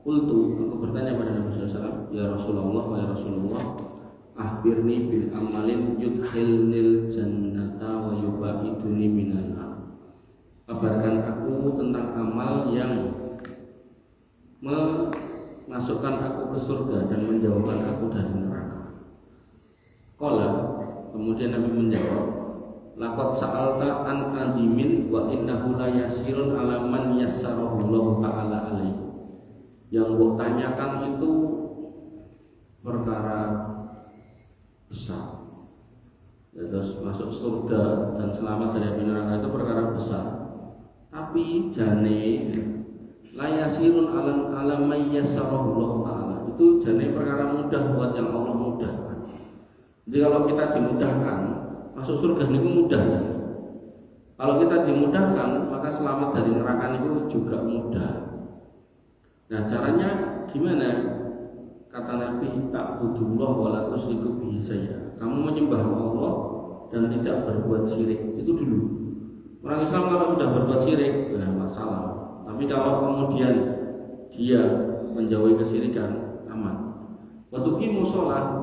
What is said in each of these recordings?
Qultu, aku bertanya pada Nabi SAW, ya Rasulullah, wa ya Rasulullah, akhbirni bil amalin yudkhilnil jannata wa yubaiduni minan nar. Kabarkan aku tentang amal yang memasukkan aku ke surga dan menjauhkan aku dari neraka. Qala, kemudian Nabi menjawab, laqad sa'alta an adimin wa innahu la yasirun ala man yassarahu Allah ta'ala alaihi. Yang gua tanyakan itu perkara besar. Ya, terus masuk surga dan selamat dari api neraka itu perkara besar. Tapi jane layasirun alam mayyasarahu Allah ta'ala, itu jane perkara mudah buat yang Allah mudahkan. Jadi kalau kita dimudahkan masuk surga itu mudah. Kalau kita dimudahkan maka selamat dari neraka itu juga mudah. Nah, caranya gimana? Kata Nabi, ta'budullah wa la tusyriku bihi syai'a. Kamu menyembah Allah dan tidak berbuat syirik. Itu dulu. Orang Islam kalau sudah berbuat syirik, ya masalah. Tapi kalau kemudian dia menjauhi kesyirikan, aman. Wa tuqimu shalah.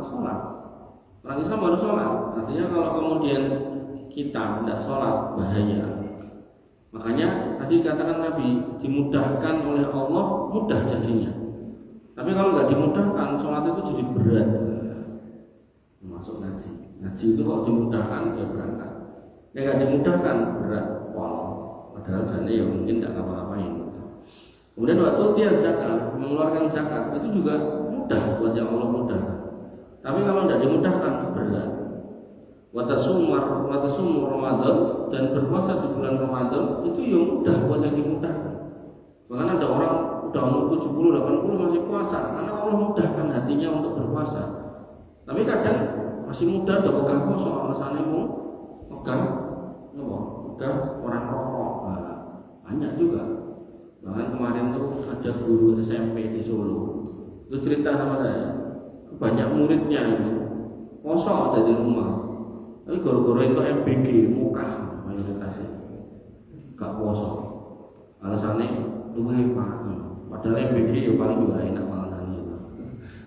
Orang Islam harus sholat. Artinya kalau kemudian kita tidak sholat, bahaya. Makanya tadi katakan Nabi, dimudahkan oleh Allah, mudah jadinya. Tapi kalau nggak dimudahkan, sholat itu jadi berat. Masuk ngaji itu kalau dimudahkan, ya berangkat. Ya nggak dimudahkan, berat. Wow. Padahal jane ya mungkin tidak ngapa-ngapain. Kemudian waktu dia zakat, mengeluarkan zakat, itu juga mudah buat yang Allah mudahkan. Tapi kalau tidak dimudahkan, berat. Watasumur Ramadan, dan berpuasa di bulan Ramadan itu yang mudah buat yang dimudahkan. Bahkan ada orang udah umur 70-80 masih puasa karena Allah mudahkan hatinya untuk berpuasa. Tapi kadang masih muda udah pegang puasa, alasannya mau pegang orang rokok. Nah, banyak juga. Bahkan kemarin tuh ada guru SMP di Solo itu cerita sama saya, banyak muridnya itu puasa ada di rumah. Tapi goro-goro itu MBG muka mayoritasnya gak puasa. Alasannya lumayan banget. Padahal MBG ya paling juga enak makanan itu.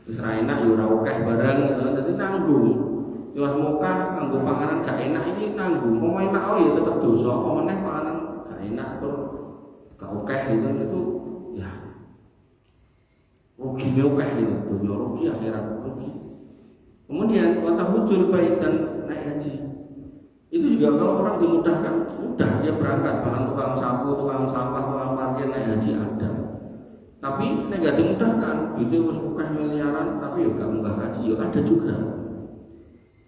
Terus enak ya ora akeh barang, dadi nanggung. Ya muka nganggo panganan gak enak ini nanggung. Mau enak oh ya tetep dosa. Apa meneh panganan gak enak terus gak akeh itu ya rugi itu dunia rugi akhirat rugi. Kemudian watahujul bait dan naik haji. Itu juga kalau orang dimudahkan, mudah dia berangkat. Bahkan tukang sapu, tukang sampah, tukang parkir naik haji ada. Tapi nggak dimudahkan, itu suka miliaran, tapi juga munggah haji, ya ada juga.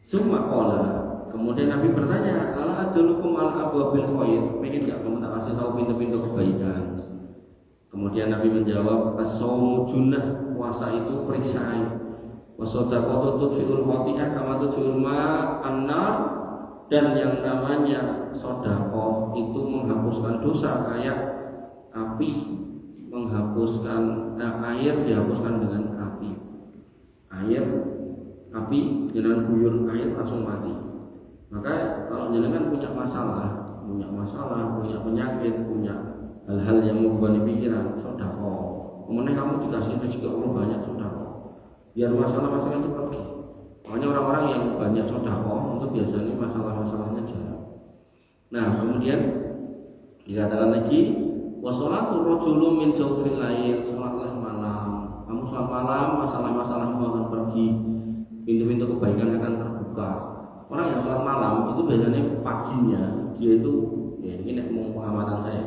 Semua pola. Kemudian Nabi bertanya, kalau adulukum al abwabil khair, pengen nggak kamu tak kasih tahu pintu-pintu kebaikan? Kemudian Nabi menjawab, as-shaumu junnah, puasa itu perisai. Wasodaqatu tudfi'ul khati'ah kama tudfi'ul ma'an-nar, dan yang namanya sedekah itu menghapuskan dosa kayak api menghapuskan air dihapuskan dengan api. Api jangan guyur air langsung mati. Maka kalau jenengan punya masalah, punya penyakit, punya hal-hal yang membebani pikiran, sedekah. Kemudian kamu dikasih rezeki Allah banyak sedekah. Biar masalah-masalah itu pergi. Makanya orang-orang yang banyak sedekah itu biasanya masalah-masalahnya jarang. Nah, kemudian dikatakan lagi, wassalatu rajulu min jawfil lail, salatlah malam. Kamu salat malam, masalah-masalahmu akan pergi. Pintu-pintu kebaikan akan terbuka. Orang yang salat malam itu biasanya paginya dia itu, ya ini mau pengamatan saya.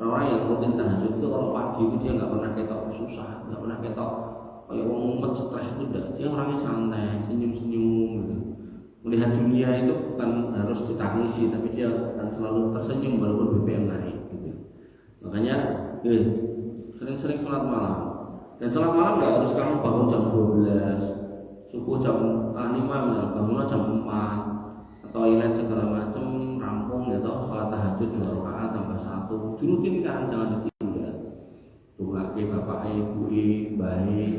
Orang-orang yang rutin tahajud itu kalau pagi itu dia nggak pernah ketok susah, nggak pernah ketok kayak orang mumet stres itu enggak. Dia orangnya santai, senyum-senyum gitu. Melihat dunia itu bukan harus ditangisi, tapi dia akan selalu tersenyum walaupun BBM naik gitu. Makanya sering-sering sholat malam. Dan sholat malam nggak harus kamu bangun jam 12, subuh jam 5, bangunlah jam 4, toilet segala macam rampung gitu, sholat tahajud 2 rakaat tambah 1. Dirutinkan, jangan ditinggal. Doa ke bapak, ibu, baik,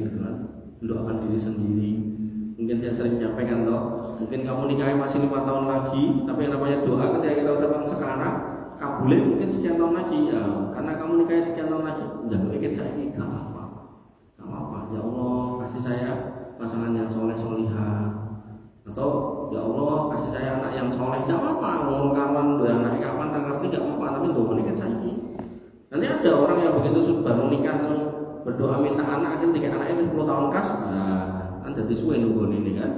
mendoakan diri sendiri. Mungkin saya sering menyampaikan mungkin kamu nikahnya masih 5 tahun lagi, tapi yang namanya doa ketika kita udah sekarang, kabulin mungkin sekian tahun lagi ya. Karena kamu nikahnya sekian tahun lagi, udah ikut saya ini gak apa-apa. Gak apa-apa, ya Allah kasih saya pasangan yang soleh solihah, atau ya Allah kasih saya anak yang soleh. Gak apa-apa, ngomong kawan dua anak kawan tak ngerti gak apa-apa, tapi doa ini kan saya. Nanti ada orang yang begitu baru nikah terus berdoa minta anak, akhirnya 3 anaknya 10 tahun kas, kan jadi suwe nunggu ini kan.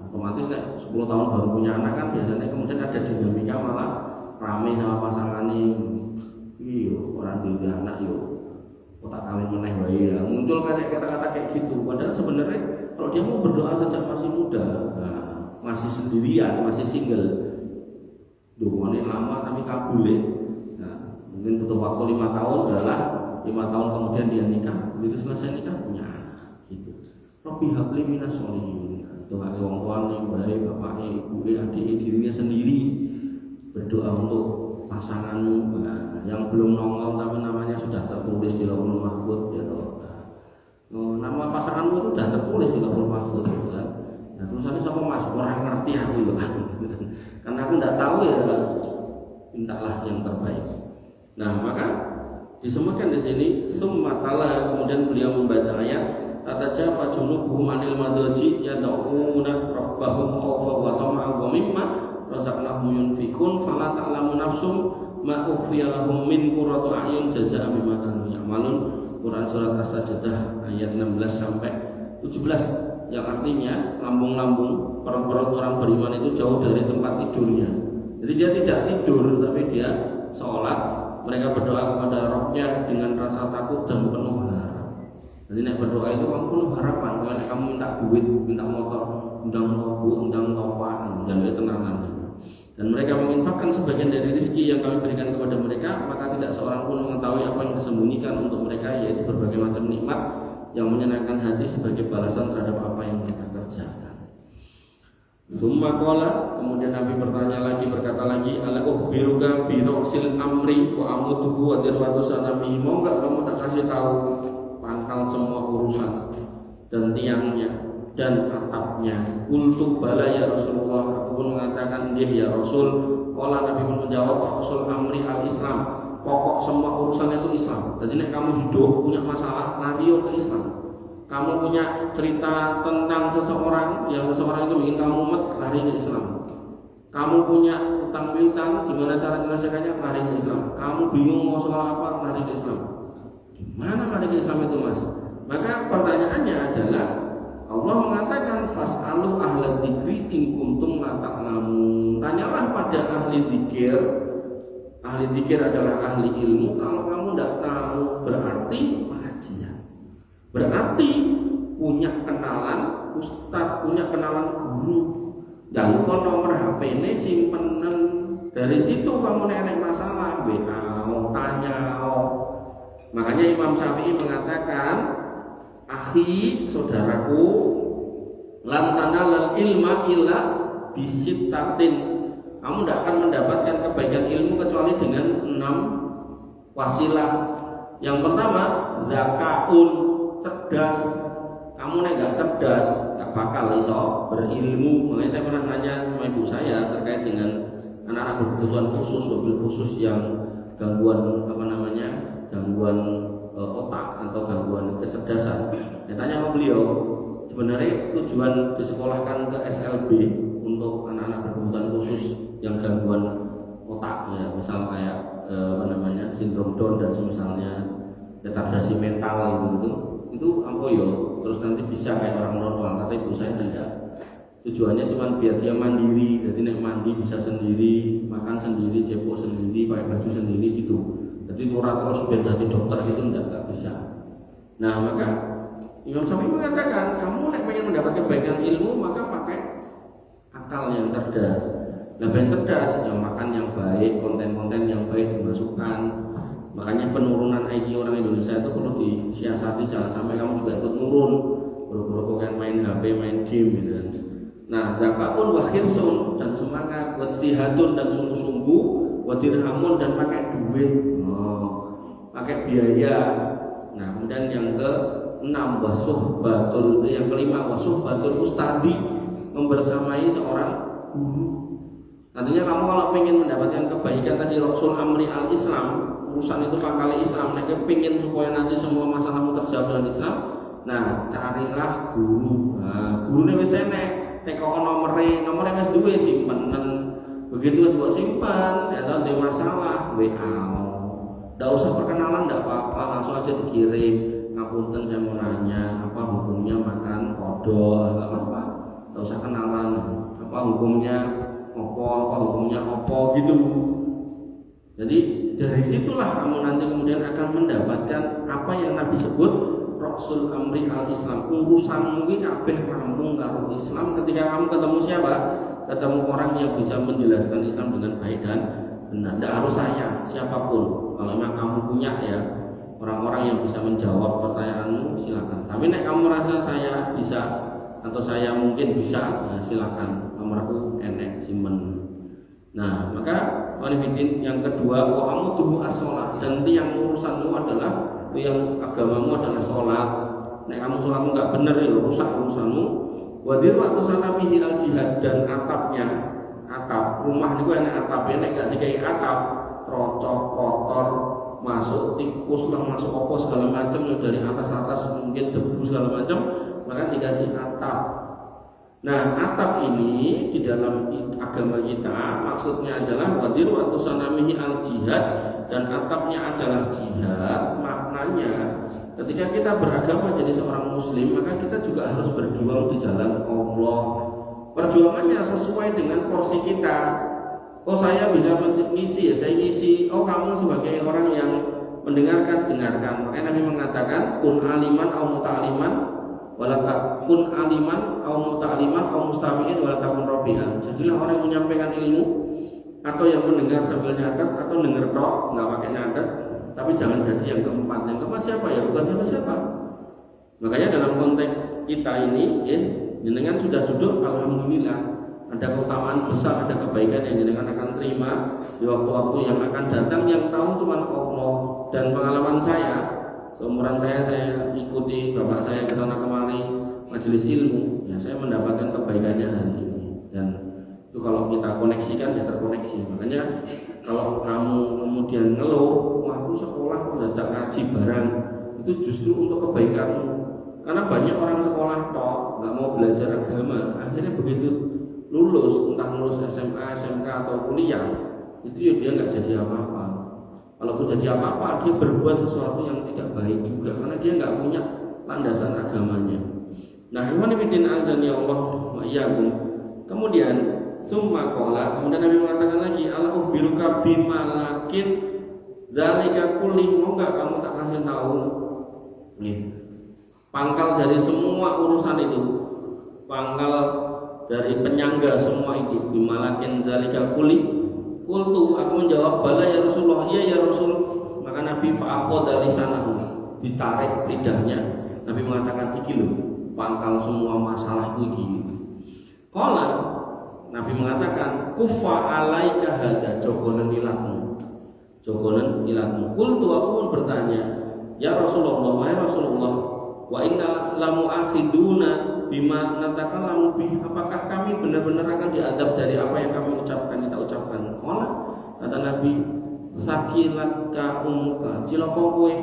Otomatis kan 10 tahun baru punya anak kan biasanya kemudian ada dinamika malah rame sama pasangan ini. Iyo orang di anak yo, otak kalian meneh wae ya. Muncul kayak kata-kata kayak gitu. Padahal sebenarnya kalau dia mau berdoa sejak masih muda, masih sendirian, masih single, doanya lama tapi kabul ya. Mungkin butuh waktu 5 tahun adalah 5 tahun kemudian dia nikah, begitu selesai nikah punya anak gitu. Rabbi habli minas sholihin. Doa orang tua nih, baik bapaknya, ibunya, adiknya, dirinya sendiri berdoa untuk pasanganmu yang belum nongol tapi namanya sudah tertulis di Lauhul Mahfuz ya toh. Nama pasanganmu itu sudah tertulis di Lauhul Mahfuz kan. Nah tulisannya sama Mas, orang ngerti aku ya. Karena aku tidak tahu ya, mintalah yang terbaik. Nah maka disebutkan di sini summa tala, kemudian beliau membaca ayat tatajafa junubuhum anil madaji yad'una rabbahum khaufan wa tama'an wa mimma razaqnahum yunfikun fala ta'lamu nafsum ma ukhfiya lahum min qurrati a'yun jazaa'an bima kanu ya'malun. Quran surat As-Sajdah ayat 16 sampai 17 yang artinya lambung-lambung perut-perut orang beriman itu jauh dari tempat tidurnya. Jadi dia tidak tidur tapi dia sholat, mereka berdoa kepada Rabbnya dengan rasa takut dan penuh harap. Jadi nek berdoa itu kamu penuh harapan. Kalau kamu minta duit, minta motor, undang mobil, undang topan, dan itu tenanan. Dan mereka menginfakkan sebagian dari rezeki yang kami berikan kepada mereka, maka tidak seorang pun mengetahui apa yang disembunyikan untuk mereka, yaitu berbagai macam nikmat yang menyenangkan hati sebagai balasan terhadap apa yang mereka kerjakan. Summa qala, kemudian Nabi berkata lagi, ala ukhbiruka bi raqsil amri wa amuduhu wa dirwatu sanami. Mau enggak kamu tak kasih tahu pangkal semua urusan dan tiangnya dan atapnya. Qultu bala ya Rasulullah, aku pun mengatakan dia ya Rasul. Qala, Nabi pun menjawab, Rasul amri al-Islam, pokok semua urusan itu Islam. Jadi nek kamu hidup punya masalah, lari ke Islam. Kamu punya cerita tentang seseorang yang seseorang itu bikin kamu mumet, lari ke Islam. Kamu punya utang piutang, gimana cara menyelesaikannya, lari ke Islam. Kamu bingung mau soal apa, lari ke Islam. Gimana lari ke Islam itu Mas? Maka pertanyaannya adalah Allah mengatakan fas'alu ahla dzikri in kuntum la ta'lamun. Tanyalah pada ahli dzikir. Ahli dzikir adalah ahli ilmu. Kalau kamu tidak tahu berarti pengajian. Berarti punya kenalan ustaz, punya kenalan guru. Dan kalau nomor HP ini simpenan. Dari situ kamu nenek masalah, tanya. Makanya Imam Syafi'i mengatakan, akhi, saudaraku, lantana lal ilma illa bisittatin. Kamu tidak akan mendapatkan kebaikan ilmu kecuali dengan 6 wasilah. Yang pertama, zakaun, cerdas. Kamu nek gak cerdas, gak bakal iso berilmu. Makanya saya pernah nanya sama ibu saya terkait dengan anak-anak berkebutuhan khusus, mobil khusus yang gangguan gangguan otak atau gangguan kecerdasan. Saya tanya sama beliau, sebenarnya tujuan disekolahkan ke SLB untuk anak-anak berkebutuhan khusus yang gangguan otak ya, misal kayak sindrom Down dan semisalnya, retardasi mental itu apa yo, terus nanti bisa kayak orang normal. Kata ibu saya tidak. Tujuannya cuma biar dia mandiri, jadi nek mandi bisa sendiri, makan sendiri, cepuk sendiri, pakai baju sendiri gitu. Jadi orang terus sudah jadi dokter itu enggak bisa. Nah maka Imam Syafi'i mengatakan, kamu nek pengen mendapat kebaikan ilmu maka pakai akal yang cerdas. Nah yang cerdas, yang makan yang baik, konten-konten yang baik dimasukkan. Makanya penurunan IQ orang Indonesia itu perlu disiasati, jangan sampai kamu juga ikut nurun, buru-buru kan main HP, main game gitu. Nah, zakatun wa khirsun, dan semangat, wajtihadun dan sungguh-sungguh, wadirhamun dan pakai duit, pakai biaya. Nah, kemudian yang ke-6 wasuhbatul, yang kelima wasuhbatul ustadi, membersamai seorang guru. Artinya kamu kalau ingin mendapatkan kebaikan tadi Rasul amri al-Islam, urusan itu pangkal Islam. Nek kepingin supaya nanti semua masalahmu terjawab dengan Islam, nah carilah guru. Nah, gurune wis enek, nek kok nomere wis duwe simpen. Begitu wis mbok simpen, nek ada masalah WA. Nggak usah perkenalan, nggak apa-apa, langsung aja dikirim. Ngapunten saya mau nanya, apa hukumnya makan kodok, nggak apa-apa. Nggak usah kenalan, apa hukumnya opo gitu. Jadi dari situlah kamu nanti kemudian akan mendapatkan apa yang Nabi sebut Rasul Amri al-Islam. Urusan mungkin kabeh rampung karo Islam ketika kamu ketemu siapa? Ketemu orang yang bisa menjelaskan Islam dengan baik dan benar. Tidak harus saya, siapapun. Kalau memang kamu punya ya orang-orang yang bisa menjawab pertanyaanmu, silakan. Tapi nek kamu rasa saya bisa atau saya mungkin bisa, ya silakan. Nomorku enek simpen. Nah, maka wanifidin yang kedua, wa amuduhu as-sholat, dan yang urusanmu adalah yang agamamu adalah sholat. Nek kamu sholatmu nggak benar ya rusak urusanmu. Wadir waktu sanamihi al-jihad, dan atap rumah niku enek atapnya, nek gak dikai atap rocok kotor masuk tikus lah masuk apa segala macam dari atas mungkin debu segala macam, maka dikasih atap. Nah, atap ini di dalam agama kita maksudnya adalah wadir waktu sanamihi al-jihad, dan atapnya adalah jihad. Maknanya ketika kita beragama jadi seorang muslim, maka kita juga harus berjuang di jalan Allah. Perjuangannya sesuai dengan porsi kita. Oh, saya bisa mengisi, saya ngisi. Oh, kamu sebagai orang yang mendengarkan, dengarkan. Makanya Nabi mengatakan kun aliman au muta'aliman wala kun aliman au muta'aliman au mustami'in wala takun rabi'an. Jadilah orang yang menyampaikan ilmu atau yang mendengar sambil nyatet atau dengar tok enggak pakai nyatet, tapi jangan jadi yang keempat. Yang keempat siapa ya? Bukan siapa-siapa. Makanya dalam konteks kita ini ya, jenengan sudah duduk, alhamdulillah. Ada keutamaan besar, ada kebaikan yang jenengan akan terima di waktu-waktu yang akan datang, yang tahu cuma Allah. Dan pengalaman saya, seumuran saya ikuti bapak saya ke sana kemari majelis ilmu, ya saya mendapatkan kebaikannya hari ini. Dan itu kalau kita koneksikan ya terkoneksi. Makanya kalau kamu kemudian ngeluh, wah aku sekolah udah tak ngaji barang, itu justru untuk kebaikanmu. Karena banyak orang sekolah tok nggak mau belajar agama, akhirnya begitu lulus, entah lulus SMA, SMK atau kuliah, itu ya dia nggak jadi apa-apa. Kalaupun jadi apa-apa, dia berbuat sesuatu yang tidak baik juga, karena dia nggak punya landasan agamanya. Nah, ikhwanifidin azan ya Allah wa iyyakum. Kemudian summa qala, kemudian Nabi mengatakan lagi, ala ukhbiruka bimalakin dzalika kulli, mau enggak kamu tak kasih tahu nih pangkal dari semua urusan itu, pangkal dari penyangga semua itu, bimalakin dzalika kulli. Qultu, aku menjawab, bala ya Rasulullah, iya ya Rasul. Maka Nabi fa'akhadha lisanahu, ditarik lidahnya. Nabi mengatakan, iki lho pangkal semua masalahku iki. Qala, Nabi mengatakan, kufa alaika hadza, jogonen ilatmu. Qultu, aku pun bertanya, ya Rasulullah, wahai Rasulullah, wa inna lamu akhiduna bima natakallamu bih, apakah kami benar-benar akan diadab dari apa yang kami kita ucapkan? Kata Nabi, sakilatka ummuka, cilaka kowe,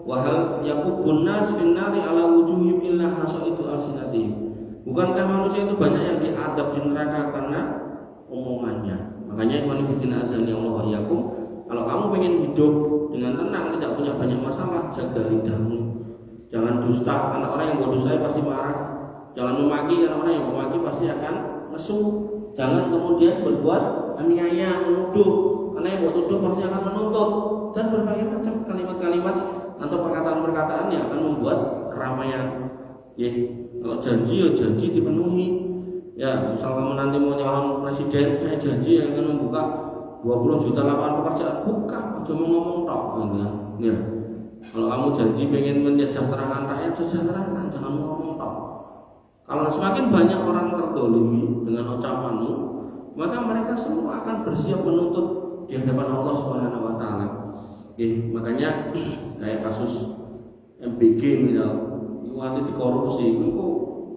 wahal yakubun nas finnari ala wujuhim illa hasaitu alsinatihim. Bukankah manusia itu banyak yang diadab di neraka karena omongannya? Makanya ikhwan fillah azan ya Allah yakum, kalau kamu pengen hidup dengan tenang, tidak punya banyak masalah, jaga lidahmu. Jangan dusta, karena orang yang berdusta pasti marah. Jangan memaki, karena orang yang memaki pasti akan nesu. Jangan kemudian berbuat aniaya, menuduh, karena yang buat tuduh pasti akan menuntut. Dan berbagai macam kalimat-kalimat atau perkataan-perkataan yang akan membuat keramaian. Ya, kalau janji ya janji dipenuhi. Ya, misal kamu nanti mau nyalon presiden, saya janji yang akan membuka 20 juta lapangan pekerjaan, buka, cuma ngomong tok gitu kan. Ya. Kalau kamu janji pengen mensejahterakan rakyat, sejahterakan, jangan ngomong tok. Kalau semakin banyak orang terdolimi dengan ucapanmu, maka mereka semua akan bersiap menuntut di hadapan Allah Subhanahu Wa Taala. Makanya kayak kasus MBG misal, itu nanti dikorupsi, itu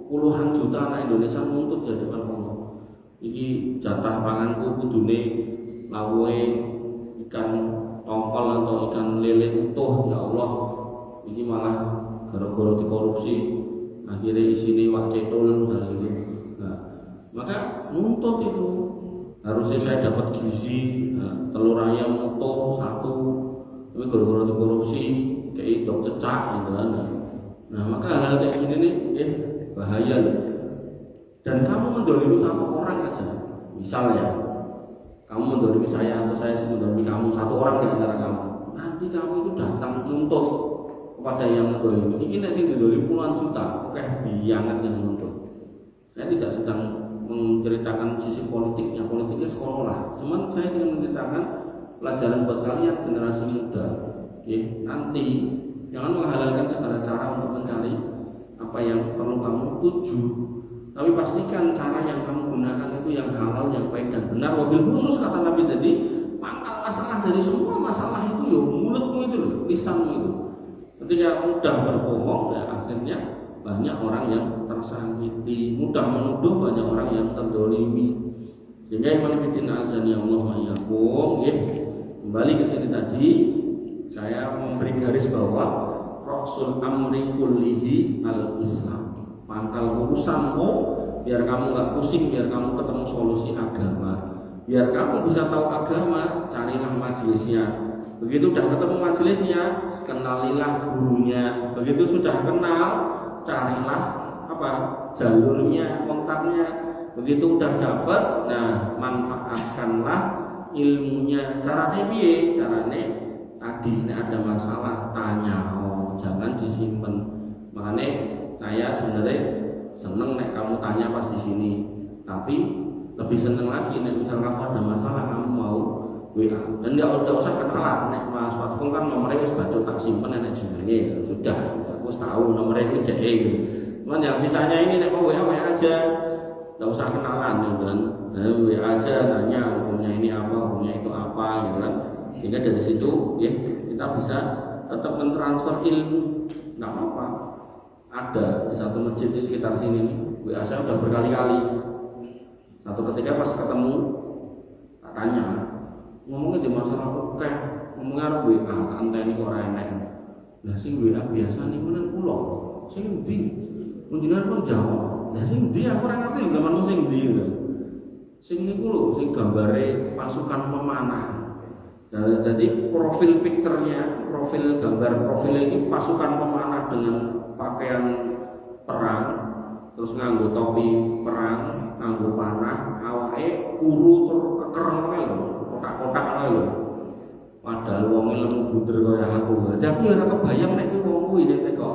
puluhan juta anak Indonesia menuntut di hadapan Allah. Iki jatah panganku kudune lawe ikan tongkol atau ikan lele utuh, ya Allah, ini malah gara-gara dikorupsi akhirnya isini wak cetul dan gitu. Nah, maka nuntut itu harusnya saya dapat gizi, telur ayam utuh satu, tapi gara-gara dikorupsi kayak dok cecak gitu kan. Nah, maka hal kayak gini nih bahaya loh. Dan kamu mendolimi satu orang aja, misalnya kamu mendolimi saya atau saya mendolimi kamu, satu orang di antara kamu, nanti kamu itu datang nuntut kepada yang mendolimi. Ini nanti didolimi puluhan juta, oke, biangat yang menuntut. Saya tidak sedang menceritakan sisi politiknya sekolah. Cuman saya ingin menceritakan pelajaran buat kalian generasi muda. Nanti jangan menghalalkan segala cara untuk mencari apa yang perlu kamu tuju, tapi pastikan cara yang kamu gunakan itu yang halal, yang baik dan benar. Wabil khusus kata Nabi tadi, pangkal masalah dari semua masalah itu ya mulutmu itu loh, lisanmu itu. Ketika mudah berbohong, ya akhirnya banyak orang yang tersakiti, mudah menuduh, banyak orang yang terdolimi. Sehingga iman fillah azani Allah wa iyyakum, kembali ke sini tadi saya memberi garis bawah Rasul amri kullihi al-Islam. Pangkal urusanmu biar kamu nggak pusing, biar kamu ketemu solusi agama, biar kamu bisa tahu agama, carilah majelisnya. Begitu udah ketemu majelisnya, kenalilah gurunya. Begitu sudah kenal, carilah apa jalurnya, kontaknya. Begitu udah dapat, nah manfaatkanlah ilmunya. Caranya piye? Caranya tadi ini ada masalah, tanya, jangan disimpan. Makanya saya sebenarnya seneng nek kamu tanya pas di sini, tapi lebih seneng lagi nek misal kamu ada masalah kamu mau WA. Dan nggak usah kenalan, nek Mas Fatku kan nomornya wis baca tak simpen nek jenenge sudah, aku tahu nomornya itu deh gitu. Cuman yang sisanya ini nek mau WA aja, nggak usah kenalan gitu kan. WA aja tanya hukumnya ini apa, hukumnya itu apa gitu kan. Sehingga dari situ ya kita bisa tetap mentransfer ilmu, nggak apa-apa. Ada di satu masjid di sekitar sini nih, WA saya udah berkali-kali. Satu ketika pas ketemu, tak tanya, ngomongnya di masalah oke, ngomongnya WA, anteni orang enak. Lah sing WA biasa nih mana pulau, sing di, kunjungan pun jawab. Lah sing di aku orang ngerti, zaman sing di, sing ini pulau, sing gambare pasukan pemanah. Nah, jadi profil picture-nya, profil gambar profil ini pasukan pemanah dengan pakaian perang, terus nganggo topi perang, nganggo panah, awake kuru tur kekeren kae lho, kotak-kotak kae lho. Padahal wong lemu bunder kaya aku. Jadi aku ora kebayang nek iki wong kuwi nek kok.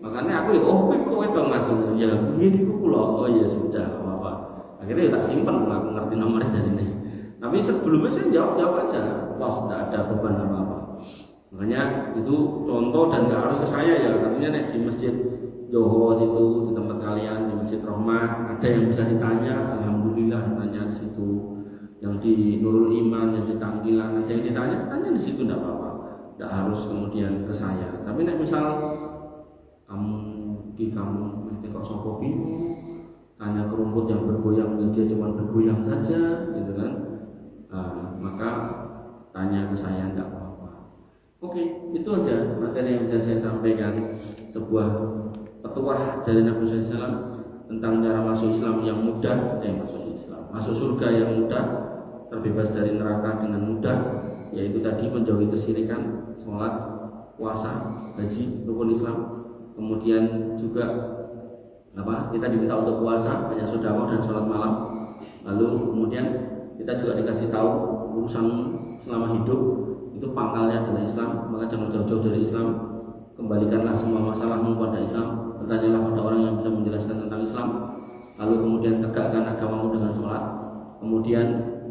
Makanya aku ya kowe to Mas. Ya piye niku kula. Oh ya sudah, apa-apa. Akhirnya tak simpen aku ngerti nomornya dari ini. Tapi sebelumnya saya jawab aja, was tidak ada beban apa-apa. Makanya itu contoh dan nggak harus ke saya ya. Artinya nek di masjid Johor itu di tempat kalian di masjid Rahmah ada yang bisa ditanya, alhamdulillah ditanya di situ. Yang di Nurul Iman, yang di Tangkilan ada yang ditanya, tanya di situ tidak apa-apa. Tidak harus kemudian ke saya. Tapi nek misal kamu nanti kok sopo bingung, tanya ke rumput yang bergoyang dia cuma bergoyang saja, gitu kan? Maka tanya ke saya tidak apa-apa. Oke, itu aja materi yang bisa saya sampaikan. Sebuah petuah dari Nabi SAW tentang cara masuk Islam yang mudah, masuk surga yang mudah, terbebas dari neraka dengan mudah, yaitu tadi menjauhi kesyirikan, sholat, puasa, haji, rukun Islam. Kemudian juga kita diminta untuk puasa, banyak sedekah dan sholat malam. Lalu kemudian kita juga dikasih tahu urusan selama hidup itu pangkalnya adalah Islam, maka jangan jauh-jauh dari Islam. Kembalikanlah semua masalahmu pada Islam, bertanyalah pada orang yang bisa menjelaskan tentang Islam. Lalu kemudian tegakkan agamamu dengan sholat. Kemudian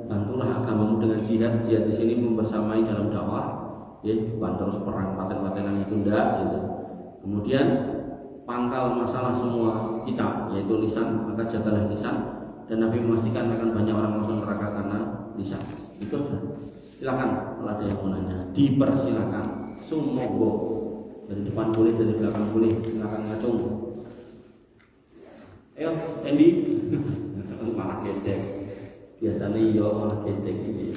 bantulah agamamu dengan jihad. Jihad di sini membersamai dalam dakwah, ya bukan terus perang paten-patenan itu enggak gitu. Kemudian pangkal masalah semua kita yaitu lisan, maka jagalah lisan. Dan Nabi memastikan akan banyak orang masuk neraka karena lisan. Itu saja. Silakan kalau ada yang mau nanya, dipersilakan. Sumogo dari depan boleh, dari belakang boleh. Silakan ngacung. Ayo, Andy. Malah gedek. Biasanya iya malah gedek ini.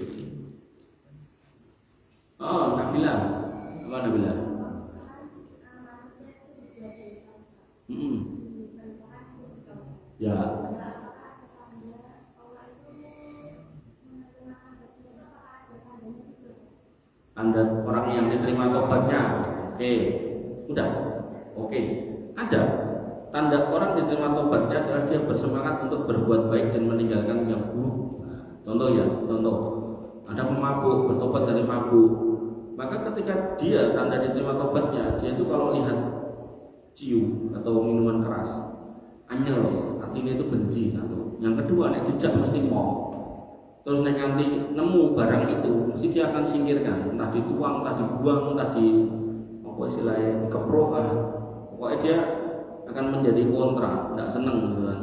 Oh, Nabila. Apa Nabila? Hmm. Ya. Tanda orang yang diterima tobatnya. Oke. Udah. Oke. Ada. Tanda orang diterima tobatnya adalah dia bersemangat untuk berbuat baik dan meninggalkan yang buruk. Contoh ya, contoh. Ada pemabuk bertobat dari mabuk. Maka ketika dia tanda diterima tobatnya, dia itu kalau lihat cium atau minuman keras, anyel, artinya itu benci satu. Yang kedua, nek dijak mesti mau. Terus nek nanti nemu barang itu, mesti dia akan singkirkan, entah dituang, entah dibuang, entah di apa istilahnya dikeproh, pokoknya dia akan menjadi kontra, tidak senang gitu kan.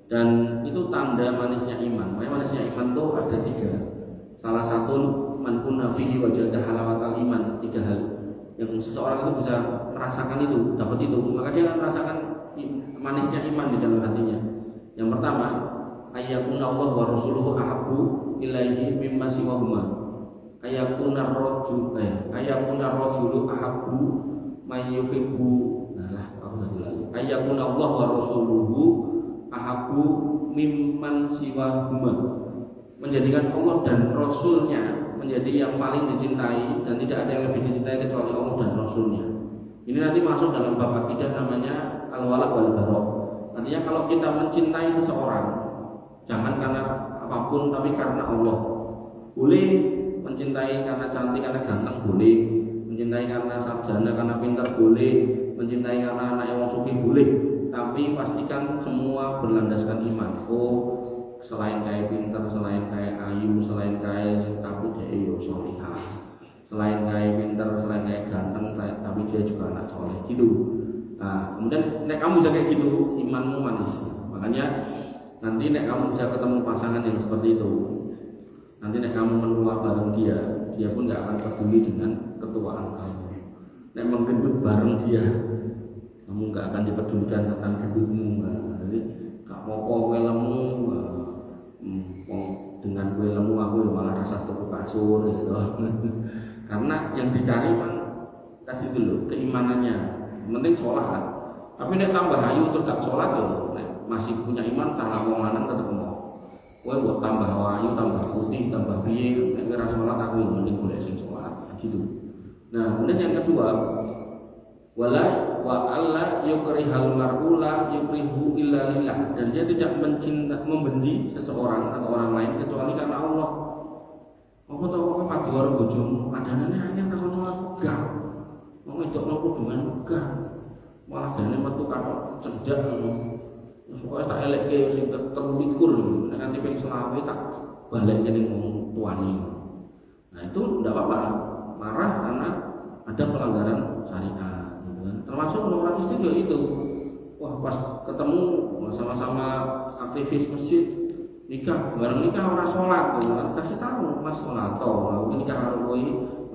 Dan itu tanda manisnya iman. Makanya manisnya iman itu ada 3. Salah satu man kunna fihi wajada halawatal iman, 3 hal yang seseorang itu bisa merasakan itu, dapat itu, maka dia akan merasakan manisnya iman di dalam hatinya. Yang pertama, ayyakuna Allah wa rasuluhu ahabbu ilaihi mimma siwahuma. Ayyakuna rajulu ahabbu may yuhibbu. Nah, aku tadi lagi. Ayyakuna Allah wa rasuluhu ahabbu mimman siwahuma. Menjadikan Allah dan Rasulnya menjadi yang paling dicintai dan tidak ada yang lebih dicintai kecuali Allah dan Rasulnya. Ini nanti masuk dalam bab akidah namanya al-wala wal bara. Artinya kalau kita mencintai seseorang, jangan karena apapun tapi karena Allah. Boleh mencintai karena cantik, karena ganteng boleh, mencintai karena sarjana, karena pintar boleh, mencintai karena anak yang sugih boleh, tapi pastikan semua berlandaskan iman. Oh, selain kayak pintar, selain kayak ayu, selain kayak takut dia yo solihah, selain kayak pintar, selain kayak ganteng, tapi dia juga anak soleh gitu. Nah, kemudian nek kamu bisa kayak gitu, imanmu manis. Makanya nanti nek kamu bisa ketemu pasangan yang seperti itu, nanti nek kamu menua bareng dia pun nggak akan peduli dengan ketuaan kamu. Nek menggendut bareng dia, kamu nggak akan dipedulikan tentang gendutmu. Jadi gak mau kowe lemu, dengan kue lemu aku malah rasa tuku kasur gitu. Karena yang dicari kan tadi dulu keimanannya, penting sholat kan. Tapi nek tambah ayu terus gak sholat loh, masih punya iman tak wong lanang tetep mau. Kue buat tambah ayu, tambah putih, tambah piye, nek ora sholat aku yang mending golek sing sholat gitu. Nah, kemudian yang kedua, wala wa alla yukrihal mar'ula yukrihu illa lillah, dan dia tidak membenci seseorang atau orang lain kecuali karena Allah. Apa tahu apa padu karo bojomu, adanane anyar takon salat megah. Wong wedok nang kudungan megah. Malah dene metu karo cedhak ngono. Pokoke tak elekke sing 23 nek nganti ping 20 tak balekke ning wong tuane. Nah, itu ndak apa-apa. Marah karena ada pelanggaran syariat. Termasuk orang istri juga itu. Wah, pas ketemu sama-sama aktivis masjid, nikah, bareng nikah orang sholat, kasih tahu mas sholat toh, aku nikah karo kowe,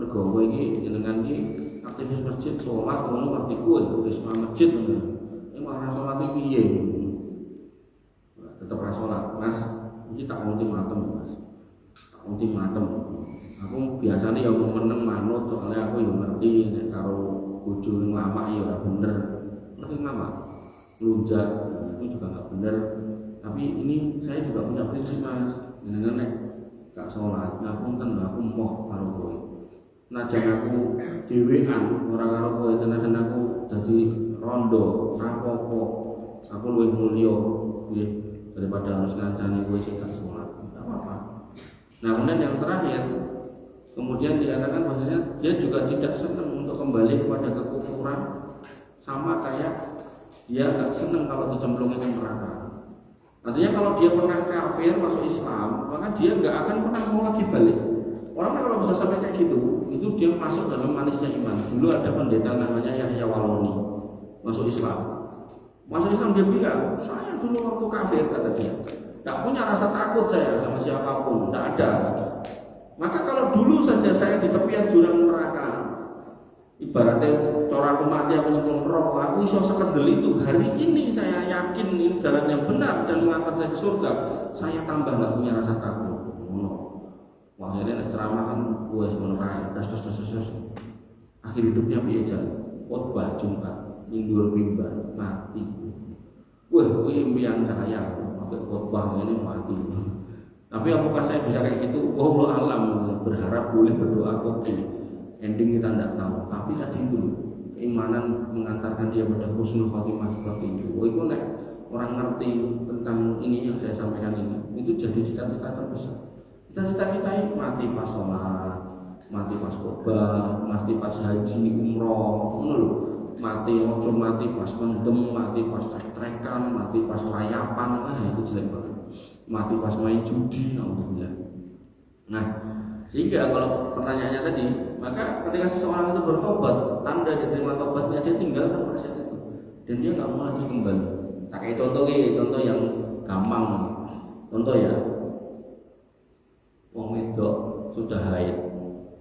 mergo kowe iki jenengan iki aktivis masjid sholat, ngono ngerti kowe, risma masjid ngono. Ini orang sholat iki piye? Tetep ora sholat, mas. Iki tak ultimatum, mas. Tak ultimatum. Aku biasanya ya mau meneng manut, soalnya aku yang ngerti nek karo bojo yang lama ya ora bener. Tapi lama lunjak itu juga nggak bener. Tapi ini saya juga punya prinsip mas, dengan nek gak sholat, ngapunten aku moh karo kowe. Najan aku dhewean ora karo kowe, tenan aku dadi rondo, rapopo. Aku luwih mulya nggih daripada harus ngancani kowe sing gak sholat. Enggak apa-apa. Nah, kemudian yang terakhir, kemudian dikatakan bahwasanya dia juga tidak senang untuk kembali kepada kekufuran, sama kayak dia nggak senang kalau dicemplungin ke neraka. Artinya kalau dia pernah kafir masuk Islam, maka dia nggak akan pernah mau lagi balik. Orang kalau bisa sampai kayak gitu, itu dia masuk dalam manisnya iman. Dulu ada pendeta namanya Yahya Waloni masuk Islam. Masuk Islam dia bilang, saya dulu waktu kafir, kata dia, nggak punya rasa takut saya sama siapapun, nggak ada. Maka kalau dulu saja saya di tepian jurang neraka, ibaratnya cara aku mati aku nyemplung neraka, aku iso sekedel itu. Hari ini saya yakin ini jalan yang benar dan mengantar saya ke surga. Saya tambah nggak punya rasa takut. Wah, ini ceramah kan wes menerai, terus. Akhir hidupnya piye jan? Khotbah Jumat, nindur mimbar, mati. Wah, kuwi impian saya, pakai khotbah ini mati. Tapi apakah saya bisa kayak gitu? Oh Allah alam, berharap boleh berdoa oke. Ending kita tidak tahu. Tapi tadi itu keimanan mengantarkan dia pada husnul khotimah seperti itu. Oh itu nek orang ngerti tentang ini yang saya sampaikan ini, itu jadi cita-cita terbesar. Cita-cita kita ini mati pas sholat, mati pas khotbah, mati pas haji umroh, mati ojo mati pas mendem, mati pas trek-trekan, mati pas layapan, itu jelek banget. Mati pas main judi, alhamdulillah. Nah, sehingga kalau pertanyaannya tadi, maka ketika seseorang itu bertobat, tanda diterima tobatnya dia tinggalkan proses itu, dan dia nggak mau lagi kembali. Tak kayak contoh yang gampang. Contoh ya, wong wedok sudah haid,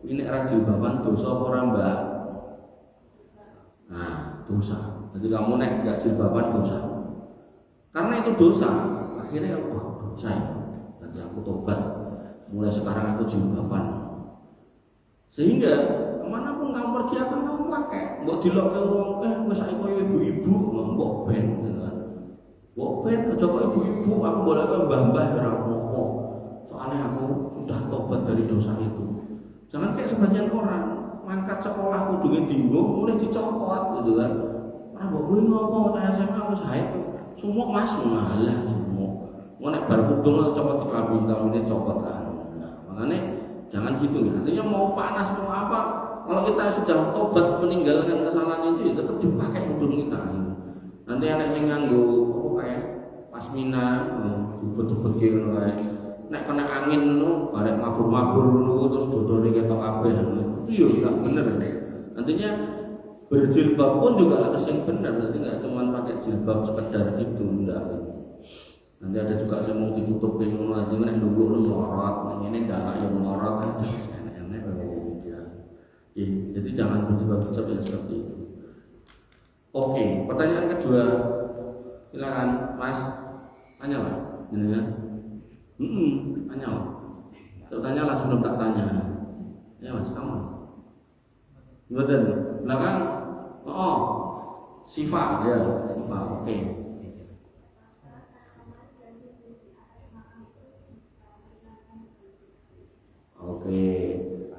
ini rajin bapan dosa orang mbak. Nah, dosa. Jadi kamu nek nggak jilbaban dosa. Karena itu dosa, akhirnya saya nanti aku tobat, mulai sekarang aku jilbaban. Sehingga kemanapun kamu pergi akan kamu pakai. Mbok dilok ke wong wis saiki koyo ibu-ibu, mbok ben gitu kan. Mbok ben aja koyo ibu-ibu, aku boleh ke mbah-mbah ora apa-apa. Soalnya aku sudah tobat dari dosa itu. Jangan kayak sebagian orang mangkat sekolah kudune dinggo mulai dicopot gitu kan. Ora mbok kuwi ngopo ta SMA wis haid. Semua Mas malah semua. Mau nek bar kudung copot di kambing copot kan. Nah, makanya jangan gitu ya. Artinya mau panas mau apa, kalau kita sudah tobat meninggalkan kesalahan itu ya tetap dipakai kudung kita. Nanti anak sing nganggo apa kayak pasmina, dibet-bet gitu kayak. Nek kena angin no, barek mabur-mabur no, terus dodone ketok kabeh. Itu ya enggak bener. Nantinya berjilbab pun juga harus yang benar. Nanti enggak cuma pakai jilbab sekedar itu enggak. Nanti ada juga yang mau ditutup kayak ngono aja, nek dulu lu melorot, ini enggak yang melorot kan enak-enak ya. Jadi jangan berjilbab-jilbab yang seperti itu. Oke, pertanyaan kedua. Silakan Mas. Tanya lah, ini kan. Tanya lah. Tanyalah sebelum tak tanya. Ya Mas, kamu. Gimana? Belakang. Oh, Sifa, ya, Sifa. Oke. Oke.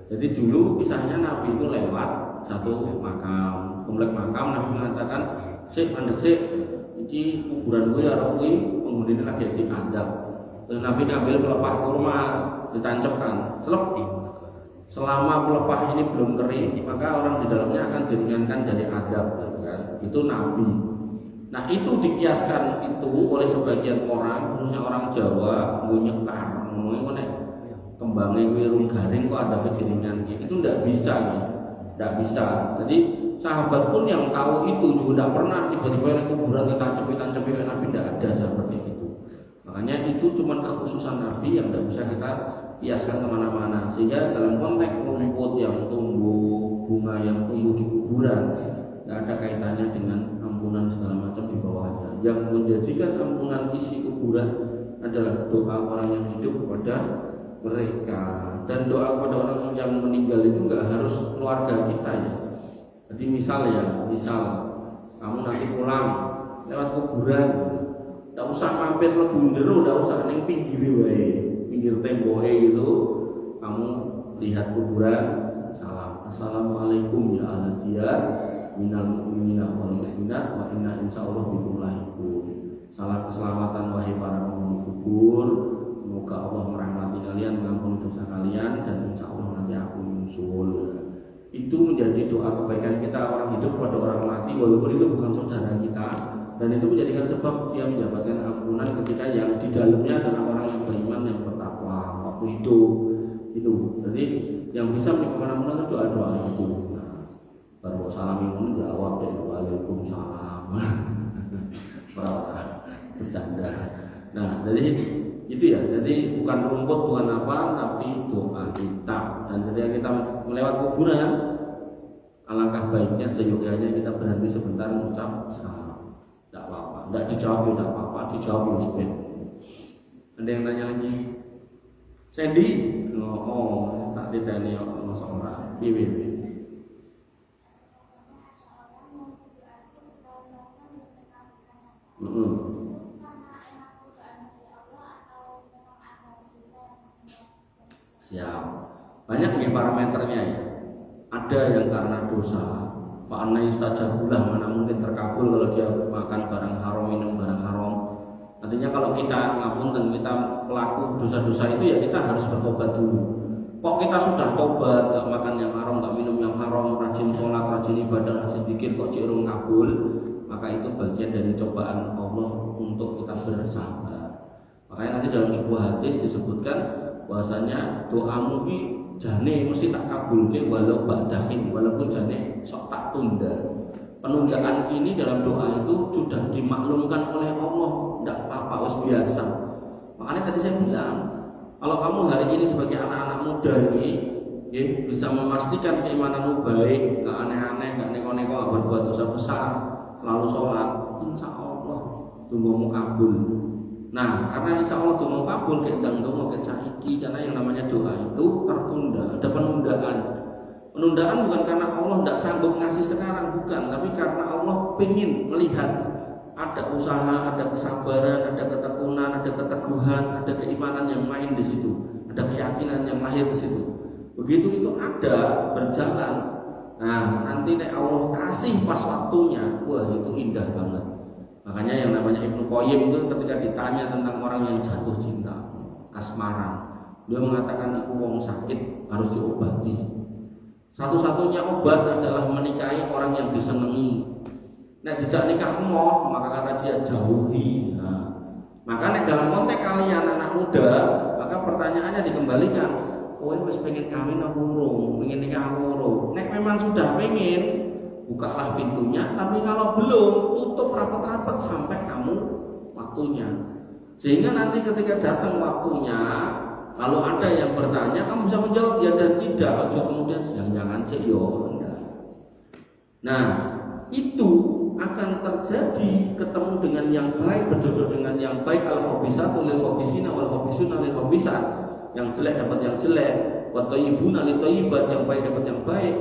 Jadi dulu kisahnya Nabi itu lewat satu makam, komplek makam. Nabi mengatakan, "Sik, mandek sik. Iki kuburan gue ya kuwi penghuni lagi diadab." Terus Nabi ngambil pelepah kurma, ditancapkan, selep. Selama pelepah ini belum kering, maka orang di dalamnya akan diringankan dari adab, kan? Itu Nabi. Nah itu dikiaskan itu oleh sebagian orang, khususnya orang Jawa, nyekar, ngomongnya kembangnya wirung garing kok ada kejadian itu tidak bisa ya, tidak bisa. Jadi sahabat pun yang tahu itu juga tidak pernah tiba-tiba di kuburan ditancap-tancap Nabi, tidak ada seperti itu. Makanya itu cuma kekhususan Nabi yang tidak bisa kita kiaskan kemana-mana. Sehingga dalam konteks rumput yang tumbuh, bunga yang tumbuh di kuburan, tidak ada kaitannya dengan ampunan segala macam di bawahnya. Yang menjadikan ampunan isi kuburan adalah doa orang yang hidup kepada mereka, dan doa kepada orang yang meninggal itu nggak harus keluarga kita ya. Jadi misal kamu nanti pulang lewat kuburan, nggak usah mampir ke bundero, nggak usah neng pinggir tembok itu, kamu lihat kuburan, salam, assalamualaikum ya ahla diyar minal mu'minina wal mu'minat wa inna insyaallah bikum lahiqun. Salam keselamatan wahai para penghuni kubur. Semoga Allah merahmati kalian, mengampuni dosa kalian, dan insya Allah nanti aku menyusul. Itu menjadi doa kebaikan kita orang hidup kepada orang mati, walaupun itu bukan saudara kita, dan itu menjadikan sebab dia mendapatkan ampunan ketika yang di dalamnya adalah orang yang beriman, yang bertakwa waktu itu. Itu. Jadi yang bisa menyebabkan ampunan itu doa-doa itu. Nah, baru salam itu jawab deh, waalaikumsalam. Bercanda. Nah, jadi itu ya, jadi bukan rumput, bukan apa, tapi doa kita. Dan ketika kita melewat kuburan, alangkah baiknya seyogyanya kita berhenti sebentar mengucap salam. Tidak apa-apa, tidak dijawab tidak apa-apa, dijawab sebentar. Ada yang tanya lagi? Sandy, tak ditanya sholat. Piye. Siap. Banyak ya parameternya ya. Ada yang karena dosa, fa'anna yustajabulah, mana mungkin terkabul kalau dia makan barang haram, minum barang haram. Artinya kalau kita ngapunten, kita pelaku dosa-dosa itu ya kita harus bertobat dulu. Kok kita sudah tobat, gak makan yang haram, gak minum yang haram, rajin sholat, rajin ibadah, rajin zikir, kok cirung kabul, maka itu bagian dari cobaan Allah untuk kita bersabar. Makanya nanti dalam sebuah hadis disebutkan bahwasanya doamu ini jane mesti tak kabulke walau ba'dahin, walaupun jane sok tak tunda. Penundaan ini dalam doa itu sudah dimaklumkan oleh Allah, tidak apa-apa, wis biasa. Makanya tadi saya bilang, kalau kamu hari ini sebagai anak-anak muda ini ya, bisa memastikan keimananmu baik, gak aneh-aneh, gak neko-neko, gak berbuat dosa besar, selalu sholat, insya Allah tunggumu kabul. Nah, karena insya Allah tunggu kabul, kayak tunggu kayak saiki, karena yang namanya doa itu tertunda, ada penundaan. Penundaan bukan karena Allah tidak sanggup ngasih sekarang, bukan, tapi karena Allah ingin melihat ada usaha, ada kesabaran, ada ketekunan, ada keteguhan, ada keimanan yang main di situ, ada keyakinan yang lahir di situ. Begitu itu ada berjalan, nah nanti Allah kasih pas waktunya, wah itu indah banget. Makanya yang namanya Ibnu Qayyim itu ketika ditanya tentang orang yang jatuh cinta, kasmaran, dia mengatakan itu wong sakit harus diobati. Satu-satunya obat adalah menikahi orang yang disenangi. Nek dijak nikah emoh, maka kata dia jauhi. Nah, maka nek dalam konteks kalian anak muda, maka pertanyaannya dikembalikan, kowe wis pengen kawin apa urung, pengen nikah apa urung? Nek memang sudah pengen, bukalah pintunya, tapi kalau belum, tutup rapat-rapat sampai kamu waktunya. Sehingga nanti ketika datang waktunya, kalau ada yang bertanya, kamu bisa menjawab ya dan tidak. Ojo kemudian jangan cek yo. Nah, itu akan terjadi ketemu dengan yang baik, berjodoh dengan yang baik. Al-khabisatu lil khabisina wal khabisuna lil khabisat. Yang jelek dapat yang jelek, wa thayyibuna lit thayyibat, yang baik dapat yang baik.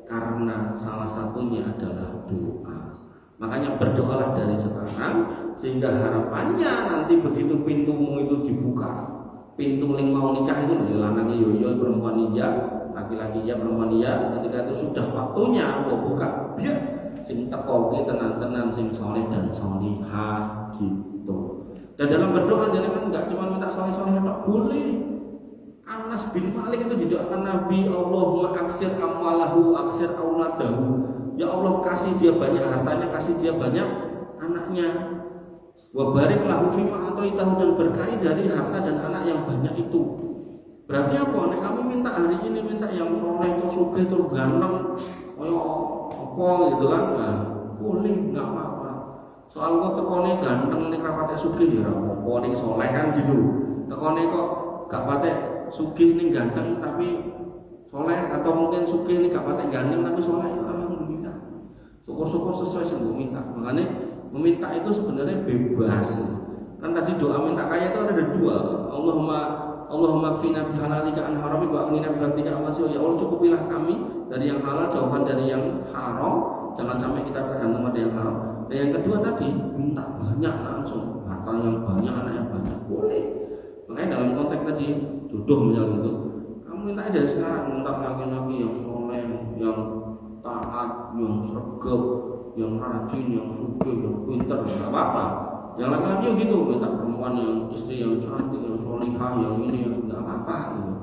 Karena salah satunya adalah doa. Makanya berdoalah dari sekarang, sehingga harapannya nanti begitu pintumu itu dibuka, pintu ling mau nikah itu dari lanang yo perempuan iya, laki-laki iya, perempuan iya, ketika itu sudah waktunya mau buka, biar sing teko ki tenan-tenan sing soleh dan solihah gitu. Dan dalam berdoa jadi kan enggak cuma minta soleh-soleh tok, boleh. Anas bin Malik itu didoakan Nabi, Allahumma aksir amalahu aksir auladahu. Ya Allah kasih dia banyak hartanya, kasih dia banyak anaknya. Wa barik lahu fima ataitahu, dan berkahi dari harta dan anak yang banyak itu. Berarti apa? Nek kamu minta hari ini minta yang soleh, itu sugih, itu ganteng, koyo apa gitu kan? Nah, boleh, enggak apa-apa. Soal kok tekone ganteng nek ra patek sugih ya ora apa-apa, ning soleh kan gitu. Tekone kok gak patek sugih ning ganteng tapi soleh, atau mungkin sugih ning gak patek ganteng tapi soleh, alhamdulillah. Syukur-syukur sesuai sing minta. Makanya meminta itu sebenarnya bebas. Kan tadi doa minta kaya itu ada dua. Allahumma kfina bihalalika an haramika wa aghnina bifadlika amman siwa. Ya Allah, cukupilah kami dari yang halal, jauhkan dari yang haram, jangan sampai kita tergantung pada yang haram. Dan yang kedua tadi minta banyak langsung, harta yang banyak, anak yang banyak, boleh. Makanya dalam konteks tadi jodoh misalnya itu, kamu minta aja sekarang, minta laki-laki yang soleh, yang taat, yang sregep, yang rajin, yang sugih, yang pintar, nggak apa-apa. Yang laki-laki gitu, minta perempuan yang istri yang cantik, yang solihah, yang ini, nggak apa-apa gitu.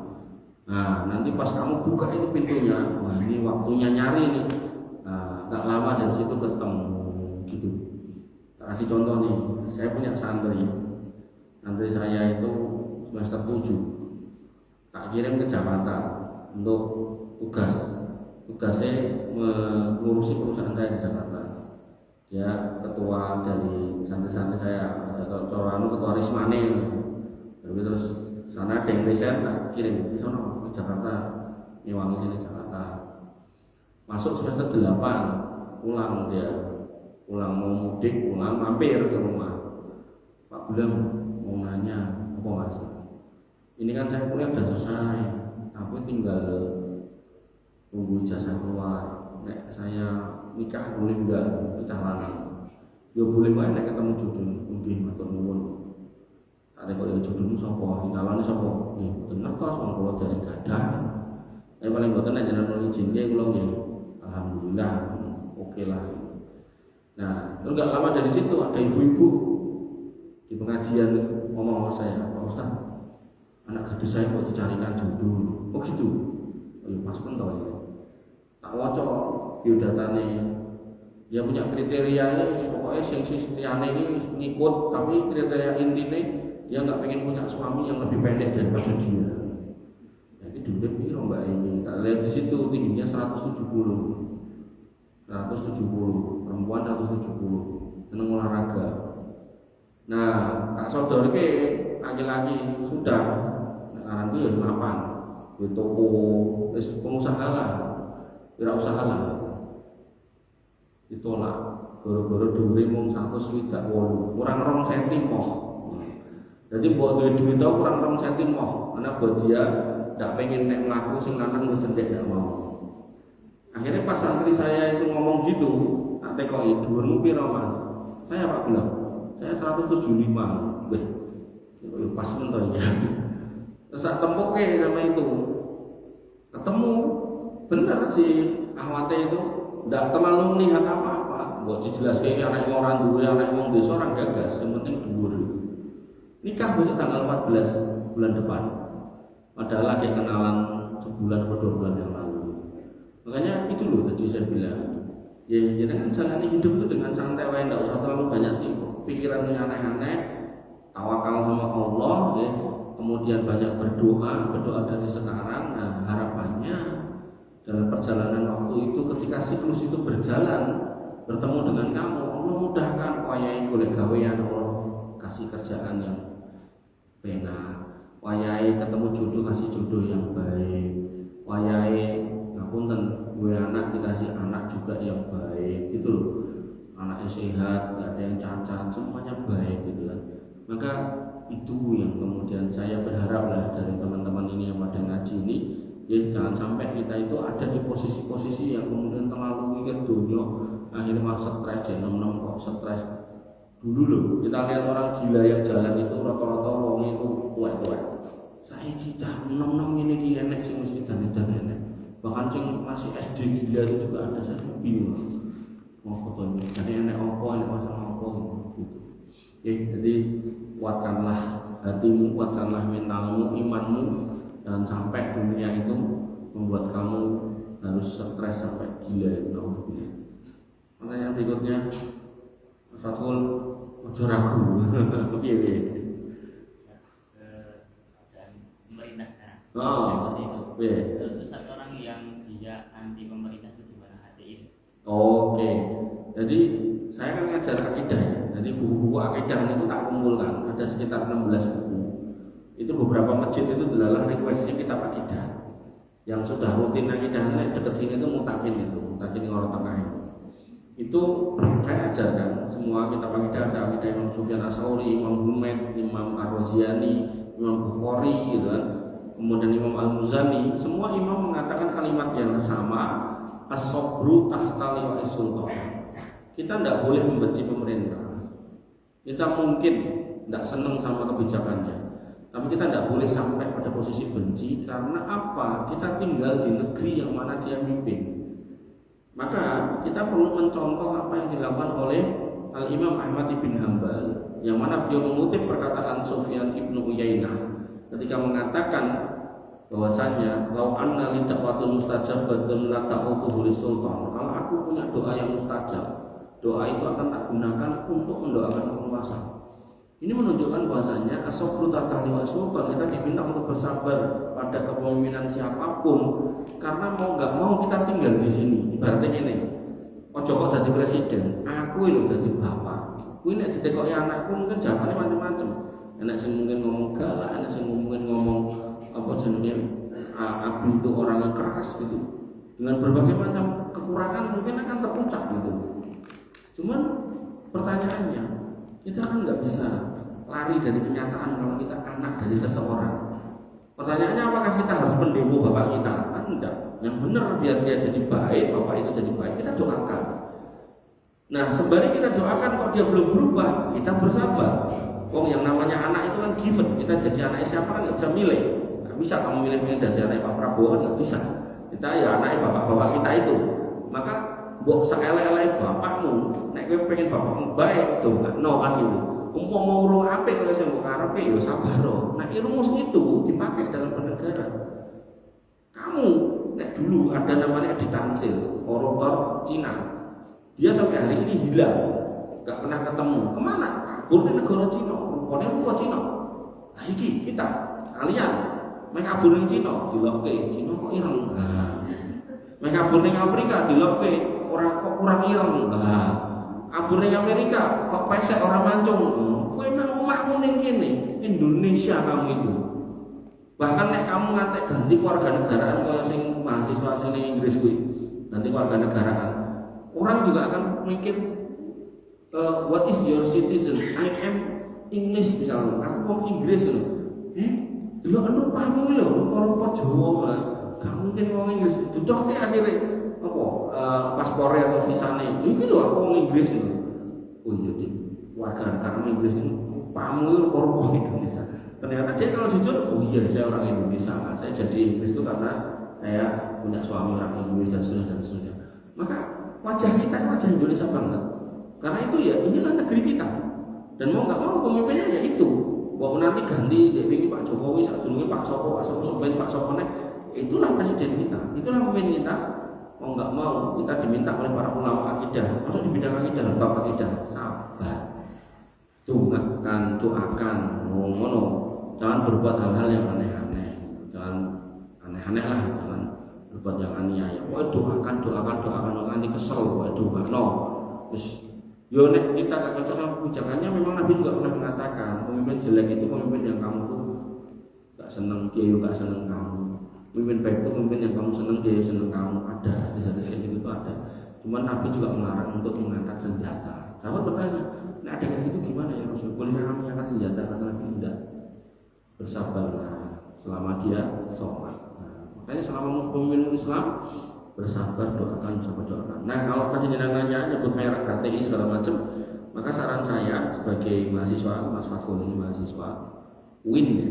Nah, nanti pas kamu buka itu pintunya, wah ini waktunya nyari nih. Nah, nggak lama dari situ ketemu gitu. Kasih contoh nih, saya punya santri saya itu semester 7, tak kirim ke Jakarta untuk tugasnya mengurusi perusahaan saya di Jakarta. Ya ketua dari santri-santri saya, ketua Rismane, terus sana ada yang desain, tak kirim di sana ke Jakarta, nyewangi sini Jakarta. Masuk semester 8, pulang mau mudik, pulang mampir ke rumah. Pak Bulam mau nanya, apa mas? Ini kan saya kuliah sudah selesai, tapi tinggal tunggu ijazah keluar. Nek saya nikah boleh enggak calon? Ya boleh wae nek ketemu jodoh nggih matur nuwun. Arek kok ya jodohmu sapa? Calone sapa? Nggih mboten ngertos wong kula dereng gadah. Nek paling mboten nek jenengan izinke kula nggih alhamdulillah oke lah. Nah, terus enggak lama dari situ ada ibu-ibu di pengajian ngomong sama saya, Pak Ustaz, anak gadis saya mau dicarikan jodoh. Oh gitu? Oh ya pas pun tau ya. Tak waca biodatane, dia punya kriteria pokoknya yang liyane ini ngikut, tapi kriteria intinya dia nggak pengen punya suami yang lebih pendek daripada dia. Jadi duit piro mbak ini? Tak lihat di situ tingginya 170, perempuan 170, seneng olahraga. Nah, tak sodor ke laki-laki sudah, sekarang itu ya mapan, di toko, pengusaha lah, wirausaha lah, ditolak. Goro-goro dhuwure mung 108, kurang 2 cm moh. Jadi buat duit itu kurang 2 cm moh, karena buat dia tidak pengen nek melaku sing lanang wis cendek tidak mau. Akhirnya pas santri saya itu ngomong gitu, tak tekoi dhuwurmu piro Mas? Saya Pak bilang, saya 175. Weh, itu pas mentok ya. Terus tak tempuk sama itu, ketemu benar sih ahwate itu tidak terlalu melihat apa-apa. Buat dijelaskan anak orang dulu, anak orang desa orang gagas, yang penting dhuwur. Nikah besok tanggal 14 bulan depan. Padahal lagi kenalan sebulan atau 2 bulan yang lalu. Makanya itu loh tadi saya bilang, ya jangan jalani hidup itu dengan santai, tidak usah terlalu banyak pikiran yang aneh-aneh, tawakal sama Allah, ya. Kemudian banyak berdoa dari sekarang. Nah harapannya dalam perjalanan waktu itu ketika siklus itu berjalan bertemu dengan kamu, Allah mudahkan wayai golek gawean, Allah kasih kerjaan yang benar, wayai ketemu jodoh kasih jodoh yang baik, wayai ngapunten gue anak dikasih anak juga yang baik gitu loh, anaknya sehat, gak ada yang cacat, semuanya baik gitu kan. Maka itu yang kemudian saya berharap lah dari teman-teman ini yang pada ngaji ini, ya jangan sampai kita itu ada di posisi-posisi yang kemudian terlalu mikir dunia, akhirnya malah stres, nom-nom kok stres. Dulu loh kita lihat orang gila yang jalan itu rata-rata wong itu tuwek-tuwek. Saya kita nom-nom ini ki enek sing mesti dan enek. Bahkan sing masih SD gila itu juga ada, saya bingung. Mau foto ini, jadi enek opo, enek masalah opo gitu. Jadi kuatkanlah hatimu, kuatkanlah mentalmu, imanmu, jangan sampai dunia itu membuat kamu harus stres sampai gila. Pertanyaan berikutnya, Fathul, ojo ragu. Piye? Dan pemerintah sekarang. Oh, itu. Terus satu orang yang dia anti pemerintah itu gimana HTI? Oke. Jadi saya kan ngajar akidah ya. Jadi buku-buku akidah itu tak kumpulkan. Ada sekitar 16 buku. Itu beberapa masjid itu adalah requestnya kitab akidah. Yang sudah rutin akidah dekat sini itu mutakin orang tengah itu saya ajarkan semua kitab akidah. Ada akidah Imam Sufyan As-Tsauri, Imam Humaid, Imam Ar-Raziani, Imam Bukhari gitu kan. Kemudian Imam Al-Muzani, semua imam mengatakan kalimat yang sama, as-sabru tahta liwa'is sultan. Kita tidak boleh membenci pemerintah. Kita mungkin tidak senang sama kebijakannya, tapi kita tidak boleh sampai pada posisi benci. Karena apa? Kita tinggal di negeri yang mana dia mimpin. Maka kita perlu mencontoh apa yang dilakukan oleh Al-Imam Ahmad bin Hanbal, yang mana beliau mengutip perkataan Sufyan ibnu Uyainah ketika mengatakan bahwasanya lau anna li da'watul mustajabatun la ta'utuhu sultan. Kalau aku punya doa yang mustajab, doa itu akan tak gunakan untuk mendoakan penguasa. Ini menunjukkan bahwasanya as-sabru tatahli wa sultan, kita diminta untuk bersabar pada kepemimpinan siapapun, karena mau nggak mau kita tinggal di sini. Ibaratnya ini, ojo kok jadi presiden, aku itu jadi bapak. Aku ini jadi kok anakku mungkin jawabannya macam-macam. Enak sih mungkin ngomong galak, enak sih mungkin ngomong apa jenisnya, aku itu orang yang keras gitu. Dengan berbagai macam kekurangan mungkin akan terpuncak gitu. Cuman pertanyaannya, kita kan nggak bisa lari dari kenyataan kalau kita anak dari seseorang. Pertanyaannya apakah kita harus mendemo bapak kita? Kan enggak. yang benar biar dia jadi baik, bapak itu jadi baik, kita doakan. Nah, sembari kita doakan kok dia belum berubah, kita bersabar. Wong yang namanya anak itu kan given, kita jadi anak siapa kan nggak bisa milih. Nggak bisa kamu milih dari anak Pak Prabowo kan nggak bisa. Kita ya anak bapak-bapak kita itu. Maka mbok saelek-elek bapakmu, nek kowe pengen bapakmu baik, dongakno kan gitu. Umpama urung apik kaya sing mbok karepe ya sabar. Nah, rumus itu dipakai dalam bernegara. Kamu nek dulu ada namanya Edi Tansil, koruptor Cina. Dia sampai hari ini hilang, nggak pernah ketemu. Kemana? Kabur di negara Cina, rupanya lupa Cina. Nah ini kita, kalian, mereka kabur di Cina, dilokke Cina kok ireng. Mereka kabur di Afrika, dilokke orang kok kurang ireng. Kabur di Amerika, kok pesek orang mancung. Kok emang omahmu ning kene, Indonesia kamu itu. Bahkan nek kamu ngatek ganti kewarganegaraan kaya sing mahasiswa sing Inggris kuwi, ganti kewarganegaraan. Orang juga akan mikir what is your citizen? I am English misalnya. Aku mau Inggris loh. Dulu kan pamu loh, orang Jawa. Gak mungkin mau Inggris. Cocok deh akhirnya apa paspornya atau visanya. Ini loh aku mau Inggris loh. Oh iya deh, warga negara Inggris itu pamu loh orang Indonesia. Ternyata dia kalau jujur, oh iya saya orang Indonesia. Saya jadi Inggris itu karena saya punya suami orang Indonesia dan seterusnya. Maka wajah kita wajah Indonesia banget. Karena itu ya inilah negeri kita. Dan mau nggak mau pemimpinnya ya itu. Bahwa nanti ganti ini Pak Jokowi, saat dulu Pak Sopo, Pak Sopo, itulah presiden kita, itulah pemimpin kita. Mau nggak mau kita diminta oleh para ulama akidah, masuk di bidang akidah, bab akidah, sabar, doakan, ngono, jangan berbuat hal-hal yang aneh-aneh, jangan aneh-aneh lah, jangan berbuat yang aniaya. Wah doakan, nanti kesel, wah doakan, terus yo nek kita gak cocok sama kebijakannya, memang Nabi juga pernah mengatakan pemimpin jelek itu pemimpin yang kamu tuh gak seneng, dia juga gak seneng kamu. Pemimpin baik itu pemimpin yang kamu seneng, dia seneng kamu. Ada di hadis kayak gitu tuh ada. Cuman Nabi juga melarang untuk mengangkat senjata. Sahabat bertanya, nah ada kayak gitu gimana ya Rasul? Boleh kami mengangkat senjata? Kata Nabi tidak. Bersabarlah selama dia sholat. Makanya selama pemimpin Islam bersabar, doakan. Nah kalau tadi jenengannya nyebut merek HTI segala macam, maka saran saya sebagai mahasiswa, Mas Fatul ini mahasiswa UIN ya.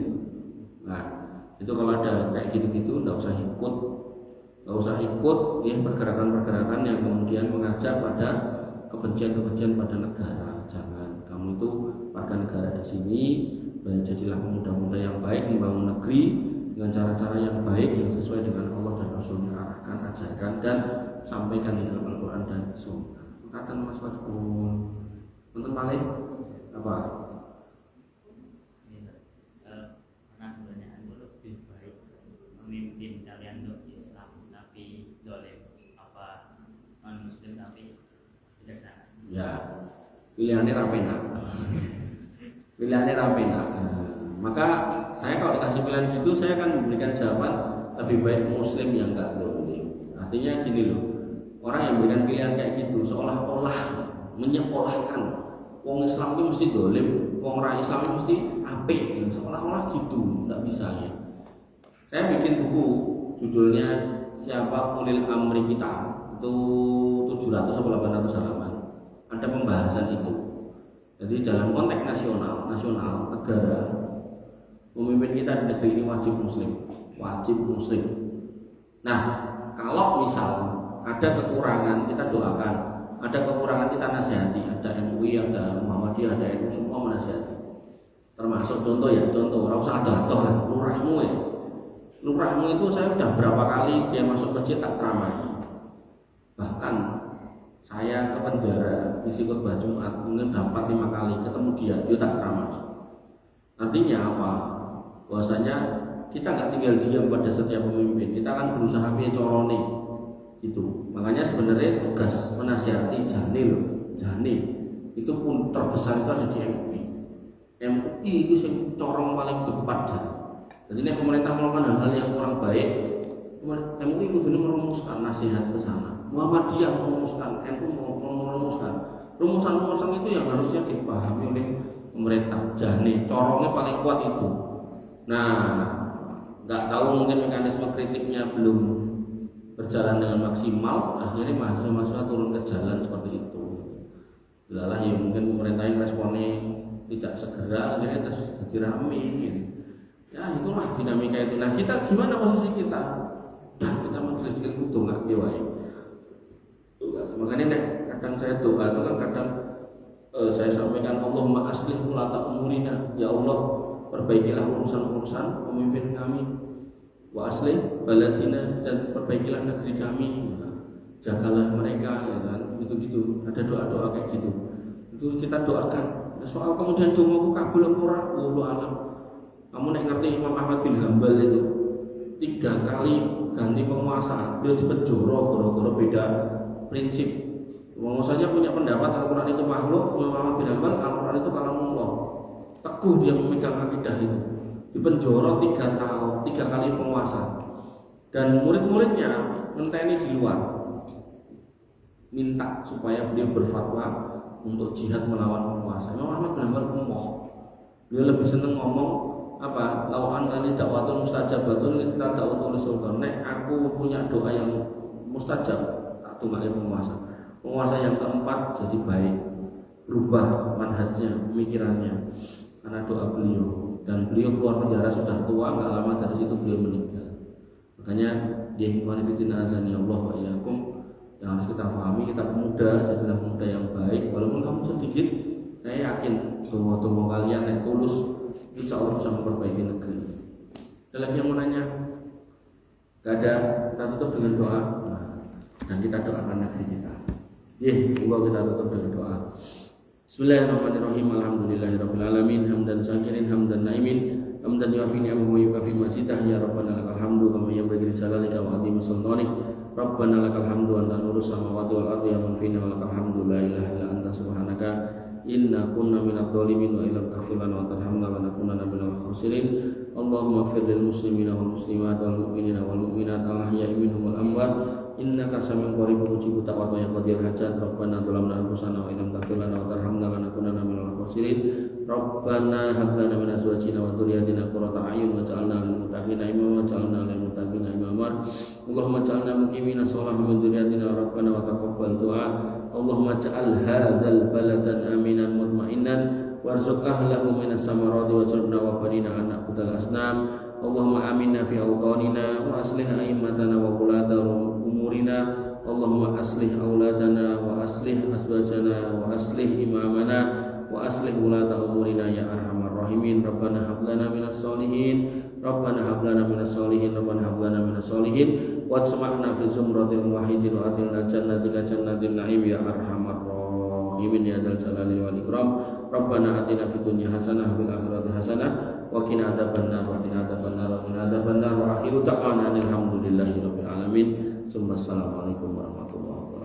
Nah itu kalau ada kayak gitu-gitu nggak usah ikut ya pergerakan-pergerakan yang kemudian mengajak pada kebencian pada negara. Jangan, kamu itu warga negara di sini, jadilah pemuda-pemuda yang baik, membangun negeri dengan cara-cara yang baik yang sesuai dengan Allah dan Rasulnya, arahkan, ajarkan dan sampaikan di dalam Al-Quran dan Sunnah. Kata Mas Fatul, untuk balik apa? Pernah pertanyaan lebih baik memimpin kalian untuk Islam tapi dolim apa non Muslim tapi bijaksana? Ya, pilihannya rapena. Maka saya kalau dikasih pilihan gitu, saya akan memberikan jawaban lebih baik Muslim yang enggak dolim. Artinya gini loh, orang yang memberikan pilihan kayak gitu seolah-olah menyekolahkan wong Islam itu mesti dolim, wong ra Islam itu mesti apik, seolah-olah gitu, enggak bisa ya. Saya bikin buku judulnya Siapa Ulil Amri Kita, itu 700 atau 800 halaman. Ada pembahasan itu. Jadi dalam konteks nasional negara, pemimpin kita di negeri ini wajib muslim. Nah, kalau misal ada kekurangan kita doakan, ada kekurangan kita nasihati, ada MUI, ada Muhammadiyah, ada NU, semua menasihati. Termasuk contoh, ora usah ado-ado lah, lurahmu itu saya udah berapa kali dia masuk masjid tak ceramahi. Bahkan saya ke penjara isi khotbah Jumat mungkin dapat 5 kali ketemu dia tak ceramahi. Artinya apa? Bahwasanya kita nggak tinggal diam pada setiap pemimpin, kita akan berusaha piye carane gitu. Makanya sebenarnya tugas menasihati jane itu pun terbesar itu ada di MUI. MUI itu yang corong paling tepat. Jadi nek pemerintah melakukan hal-hal yang kurang baik, MUI kudu merumuskan nasihat ke sana. Muhammadiyah merumuskan, NU merumuskan. Rumusan-rumusan itu yang harusnya dipahami oleh pemerintah. Jane corongnya paling kuat itu. Nah, nggak tahu mungkin mekanisme kritiknya belum berjalan dengan maksimal, akhirnya mahasiswa turun ke jalan seperti itu. Lalah ya mungkin pemerintah yang responnya tidak segera, akhirnya terus jadi rame gitu. Ya itulah dinamika itu. Nah kita gimana posisi kita? Nah kita majelis ilmu tuh nggak kiwai. Makanya nek kadang saya doa itu kan kadang saya sampaikan Allahumma aslih ulata umurina, ya Allah perbaikilah urusan-urusan pemimpin kami, wa aslih baladina, dan perbaikilah negeri kami, jagalah mereka, ya kan, gitu-gitu. Ada doa-doa kayak gitu, itu kita doakan. Nah, soal kemudian doaku kabul ora, wallahu alam. Kamu nek ngerti Imam Ahmad bin Hambal itu 3 kali ganti penguasa, beliau dipenjara gara-gara beda prinsip. Penguasanya punya pendapat Al-Quran itu makhluk, Imam Ahmad bin Hambal Al-Quran itu kalamullah. Teguh dia memegang akidah itu. Dipenjara 3 tahun, 3 kali penguasa. Dan murid-muridnya ngenteni di luar, minta supaya beliau berfatwa untuk jihad melawan penguasa. Imam Ahmad bin Hambal ngomong, beliau lebih seneng ngomong apa? Lawan ini dakwatul mustajabatun kita dakwatul sultan. Nek aku punya doa yang mustajab, tak tunggangi penguasa. Penguasa yang keempat jadi baik, berubah manhajnya, pemikirannya, karena doa beliau. Dan beliau keluar penjara sudah tua, nggak lama dari situ beliau meninggal. Makanya ya manifestina azani Allah wa iyyakum, yang harus kita pahami, kita pemuda, jadilah pemuda yang baik. Walaupun kamu sedikit, saya yakin tunggu kalian yang tulus, insya Allah bisa memperbaiki negeri. Ada lagi yang mau nanya? Gak ada. Kita tutup dengan doa, dan kita doakan negeri kita. Semoga kita tutup dengan doa. Bismillahirrahmanirrahim. Alhamdulillahirabbil alamin, hamdan syakirin, hamdan naimin, hamdan yuafi ni'amahu wa yukafi mazidah. Ya Rabbana lakal hamdu kama yanbaghi li jalalika wa 'azimi sultanik. Rabbana lakal hamdu anta nurus samawati wal ardi ya man fina wa lakal hamdu la ilaha illa anta subhanaka inna kunna minadh dhalimin wa ila taghfir lana wa tarhamna wa nakunanna minal khasirin. Allahumma ighfir lil muslimina wal muslimat wal mu'minina wal mu'minat al ahya'i minhum wal amwat innaka sami'un qaribun mujibud da'wat wa yaqdil hajat. Rabbana dzalamna anfusana wa illam taghfir lana wa tarhamna lanakunanna minal khasirin. Rabbana hab lana min azwajina wa dhurriyyatina qurrata a'yun waj'alna lil muttaqina imama waj'alna lil muttaqina imama. Allahumma ij'alna muqimina sholahin min dhurriyyatina rabbana wa taqabbal du'a. Allahumma ij'al hadzal baladan aminan mutma'innan warzuq ahlahu minas samarati waj'alna wa banina an na'budal asnam. Allahumma aminna fi awtanina wa aslih a'immatana wa qulata umurina. Allahumma aslih auladana wa aslih azwajana wa aslih imamana wa aslih ulata umurina ya arhamar rahimin. Rabbana hab lana minas solihin, Rabbana hab lana minas solihin, Rabbana hab lana minas solihin wa tsma'na fi zumratil muwahhidin wa atilna jannatika jannatin na'im ya arhamar rahimin ya dzal jalali wal ikram. Rabbana atina fid dunya hasanah wa fil akhirati hasanah wa qina adzabannar wa qina adzabannar wa qina adzabannar wa akhiru da'wana alhamdulillahi rabbil alamin. Assalamualaikum warahmatullahi wabarakatuh.